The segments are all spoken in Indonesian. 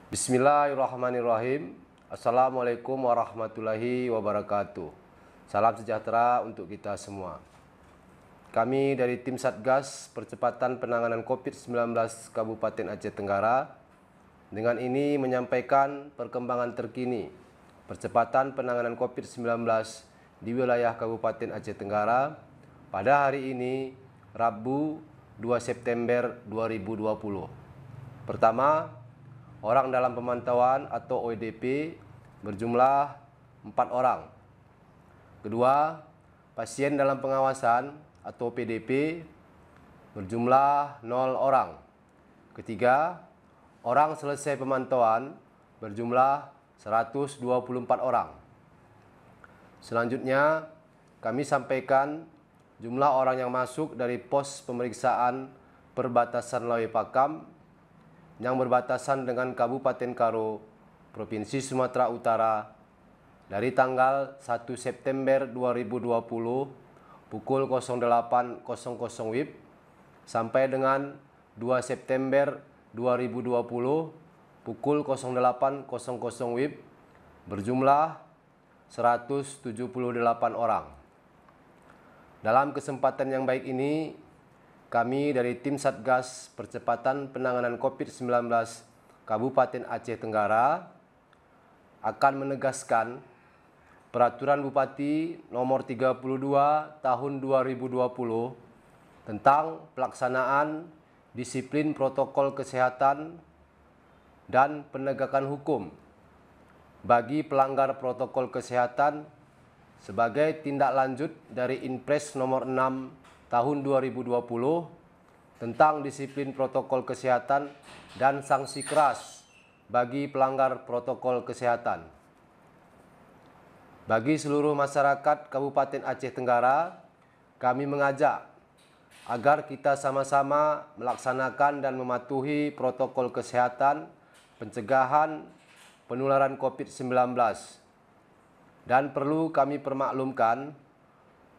Bismillahirrahmanirrahim. Assalamualaikum warahmatullahi wabarakatuh. Salam sejahtera untuk kita semua. Kami dari tim Satgas Percepatan Penanganan COVID-19 Kabupaten Aceh Tenggara dengan ini menyampaikan perkembangan terkini percepatan penanganan COVID-19 di wilayah Kabupaten Aceh Tenggara pada hari ini, Rabu 2 September 2020. Pertama, orang dalam pemantauan atau ODP berjumlah 4 orang. Kedua, pasien dalam pengawasan atau PDP berjumlah 0 orang. Ketiga, orang selesai pemantauan berjumlah 124 orang. Selanjutnya, kami sampaikan jumlah orang yang masuk dari pos pemeriksaan perbatasan Lawe Pakam yang berbatasan dengan Kabupaten Karo, Provinsi Sumatera Utara dari tanggal 1 September 2020 pukul 08.00 WIB sampai dengan 2 September 2020 pukul 08.00 WIB berjumlah 178 orang. Dalam kesempatan yang baik ini, kami dari tim Satgas Percepatan Penanganan COVID-19 Kabupaten Aceh Tenggara akan menegaskan Peraturan Bupati Nomor 32 Tahun 2020 tentang pelaksanaan disiplin protokol kesehatan dan penegakan hukum bagi pelanggar protokol kesehatan sebagai tindak lanjut dari Inpres Nomor 6 Tahun 2020 tentang disiplin protokol kesehatan dan sanksi keras bagi pelanggar protokol kesehatan. Bagi seluruh masyarakat Kabupaten Aceh Tenggara, kami mengajak agar kita sama-sama melaksanakan dan mematuhi protokol kesehatan pencegahan penularan COVID-19. Dan perlu kami permaklumkan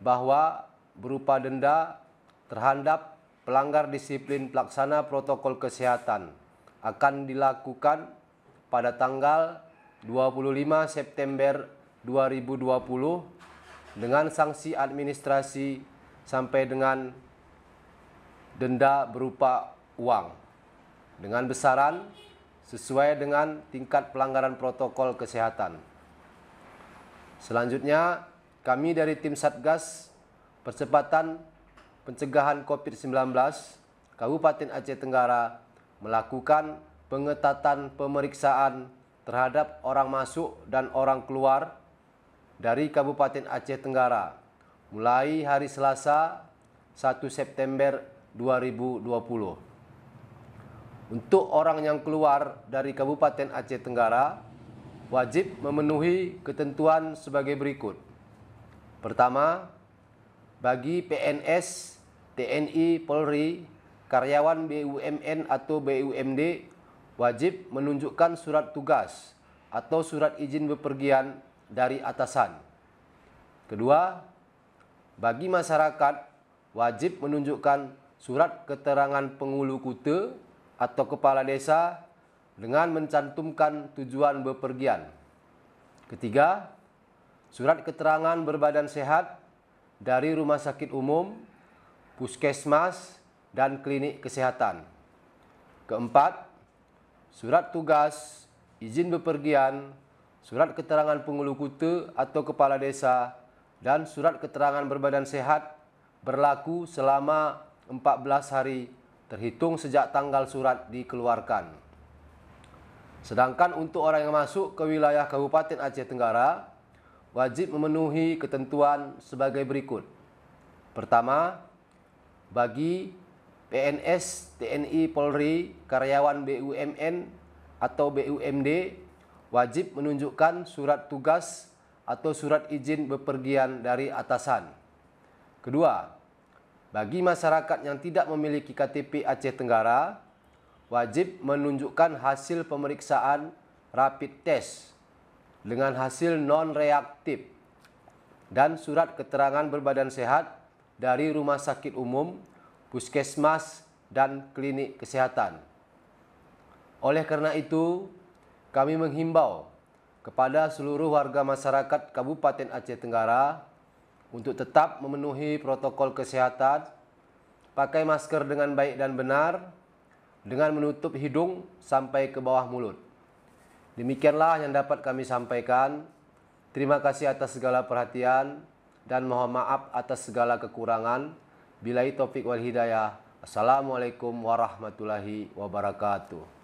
bahwa berupa denda terhadap pelanggar disiplin pelaksana protokol kesehatan akan dilakukan pada tanggal 25 September 2020 dengan sanksi administrasi sampai dengan denda berupa uang dengan besaran sesuai dengan tingkat pelanggaran protokol kesehatan. Selanjutnya, kami dari tim Satgas Percepatan Pencegahan COVID-19 Kabupaten Aceh Tenggara melakukan pengetatan pemeriksaan terhadap orang masuk dan orang keluar dari Kabupaten Aceh Tenggara mulai hari Selasa 1 September 2020. Untuk orang yang keluar dari Kabupaten Aceh Tenggara wajib memenuhi ketentuan sebagai berikut. Pertama, bagi PNS, TNI, Polri, karyawan BUMN atau BUMD wajib menunjukkan surat tugas atau surat izin bepergian dari atasan. Kedua, bagi masyarakat wajib menunjukkan surat keterangan penghulu kute atau kepala desa dengan mencantumkan tujuan bepergian. Ketiga, surat keterangan berbadan sehat dari rumah sakit umum, puskesmas, dan klinik kesehatan. Keempat, surat tugas, izin bepergian, surat keterangan penghulu kute atau kepala desa, dan surat keterangan berbadan sehat berlaku selama 14 hari terhitung sejak tanggal surat dikeluarkan. Sedangkan untuk orang yang masuk ke wilayah Kabupaten Aceh Tenggara, wajib memenuhi ketentuan sebagai berikut. Pertama, bagi PNS, TNI, Polri, karyawan BUMN atau BUMD, wajib menunjukkan surat tugas atau surat izin bepergian dari atasan. Kedua, bagi masyarakat yang tidak memiliki KTP Aceh Tenggara, wajib menunjukkan hasil pemeriksaan rapid test dengan hasil non-reaktif dan surat keterangan berbadan sehat dari rumah sakit umum, puskesmas, dan klinik kesehatan. Oleh karena itu, kami menghimbau kepada seluruh warga masyarakat Kabupaten Aceh Tenggara untuk tetap memenuhi protokol kesehatan, pakai masker dengan baik dan benar, dengan menutup hidung sampai ke bawah mulut. Demikianlah yang dapat kami sampaikan. Terima kasih atas segala perhatian dan mohon maaf atas segala kekurangan. Billahi taufik wal hidayah. Assalamualaikum warahmatullahi wabarakatuh.